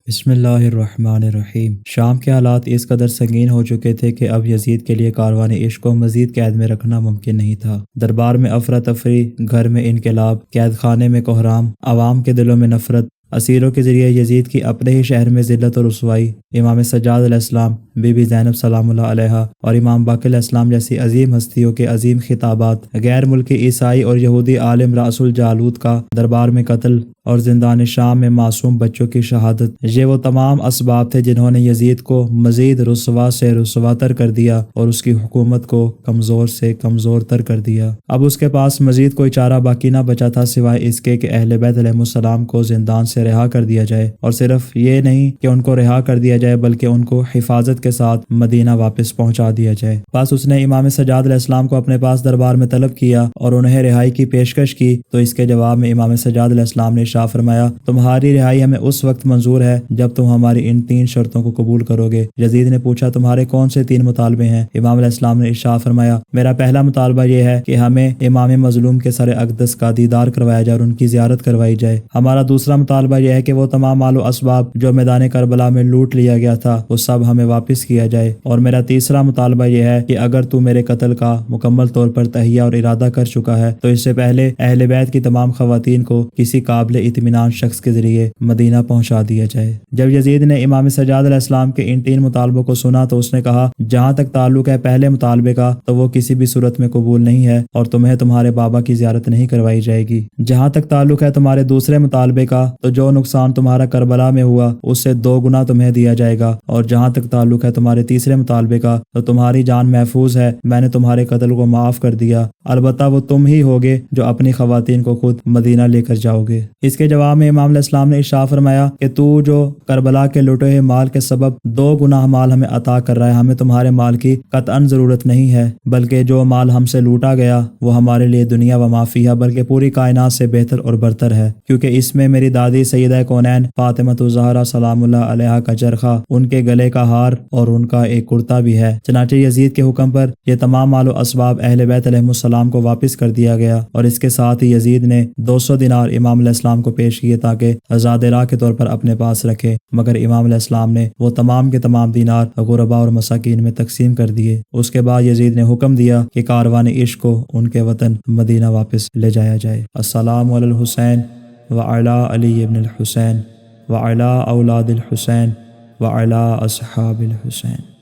بسم اللہ الرحمن الرحیم۔ شام کے حالات اس قدر سنگین ہو چکے تھے کہ اب یزید کے لیے کاروان عشق کو مزید قید میں رکھنا ممکن نہیں تھا۔ دربار میں افراتفری، گھر میں انقلاب، قید خانے میں کوحرام، عوام کے دلوں میں نفرت، اسیروں کے ذریعے یزید کی اپنے ہی شہر میں ذلت اور رسوائی، امام سجاد علیہ السلام، بی بی زینب سلام اللہ علیہا اور امام باقر علیہ السلام جیسی عظیم ہستیوں کے عظیم خطابات، غیر ملکی عیسائی اور یہودی عالم رأس الجالوت کا دربار میں قتل اور زندان شام میں معصوم بچوں کی شہادت، یہ وہ تمام اسباب تھے جنہوں نے یزید کو مزید رسوا سے رسواتر کر دیا اور اس کی حکومت کو کمزور سے کمزور تر کر دیا۔ اب اس کے پاس مزید کوئی چارہ باقی نہ بچا تھا سوائے اس کے کہ اہل بیت علیہ السلام کو زندان سے رہا کر دیا جائے، اور صرف یہ نہیں کہ ان کو رہا کر دیا جائے بلکہ ان کو حفاظت کے ساتھ مدینہ واپس پہنچا دیا جائے۔ بس اس نے امام سجاد علیہ السلام کو اپنے پاس دربار میں طلب کیا اور انہیں رہائی کی پیشکش کی، تو اس کے جواب میں امام سجاد علیہ السلام نے فرمایا، تمہاری رہائی ہمیں اس وقت منظور ہے جب تم ہماری ان 3 شرطوں کو قبول کرو گے۔ یزید نے پوچھا، تمہارے کون سے 3 مطالبے ہیں؟ امام علیہ السلام نے ارشاد فرمایا، میرا پہلا مطالبہ یہ ہے کہ ہمیں امام مظلوم کے سر اقدس کا دیدار کروایا جائے اور ان کی زیارت کروائی جائے۔ ہمارا دوسرا مطالبہ یہ ہے کہ وہ تمام مال و اسباب جو میدان کربلا میں لوٹ لیا گیا تھا وہ سب ہمیں واپس کیا جائے، اور میرا تیسرا مطالبہ یہ ہے کہ اگر تو میرے قتل کا مکمل طور پر تہیہ اور ارادہ کر چکا ہے تو اس سے پہلے اہل بیت کی تمام خواتین کو کسی قابل اطمینان شخص کے ذریعے مدینہ پہنچا دیا جائے۔ جب یزید نے امام سجاد علیہ السلام کے ان 3 مطالبوں کو سنا تو اس نے کہا، جہاں تک تعلق ہے پہلے مطالبے کا تو وہ کسی بھی صورت میں قبول نہیں ہے اور تمہیں تمہارے بابا کی زیارت نہیں کروائی جائے گی۔ جہاں تک تعلق ہے تمہارے دوسرے مطالبے کا تو جو نقصان تمہارا کربلا میں ہوا اس سے 2 گنا تمہیں دیا جائے گا، اور جہاں تک تعلق ہے تمہارے تیسرے مطالبے کا تو تمہاری جان محفوظ ہے، میں نے تمہارے قتل کو معاف کر دیا، البتہ وہ تم ہی ہوگے جو اپنی خواتین کو خود مدینہ لے کر جاؤ گے۔ اس کے جواب میں امام علیہ السلام نے ارشاد فرمایا کہ تو جو کربلا کے لوٹے ہوئے مال کے سبب 2 گنا مال ہمیں عطا کر رہا ہے، ہمیں تمہارے مال کی قطعاً ضرورت نہیں ہے، بلکہ جو مال ہم سے لوٹا گیا وہ ہمارے لیے دنیا و ما فیہا بلکہ پوری کائنات سے بہتر اور برتر ہے، کیونکہ اس میں میری دادی سیدہ کونین فاطمہ الزہرا سلام اللہ علیہا کا چرخہ، ان کے گلے کا ہار اور ان کا ایک کرتا بھی ہے۔ چنانچہ یزید کے حکم پر یہ تمام مال و اسباب اہل بیت علیہ السلام کو واپس کر دیا گیا، اور اس کے ساتھ ہی یزید نے 200 دینار امام علیہ السلام کو پیش کیے تاکہ آزاد راہ کے طور پر اپنے پاس رکھے، مگر امام علیہ السلام نے وہ تمام کے تمام دینار غرباء اور مساکین میں تقسیم کر دیے۔ اس کے بعد یزید نے حکم دیا کہ کاروان عشق کو ان کے وطن مدینہ واپس لے جایا جائے۔ السلام علی الحسین وعلی علی ابن الحسین وعلی اولاد الحسین وعلی اصحاب الحسین۔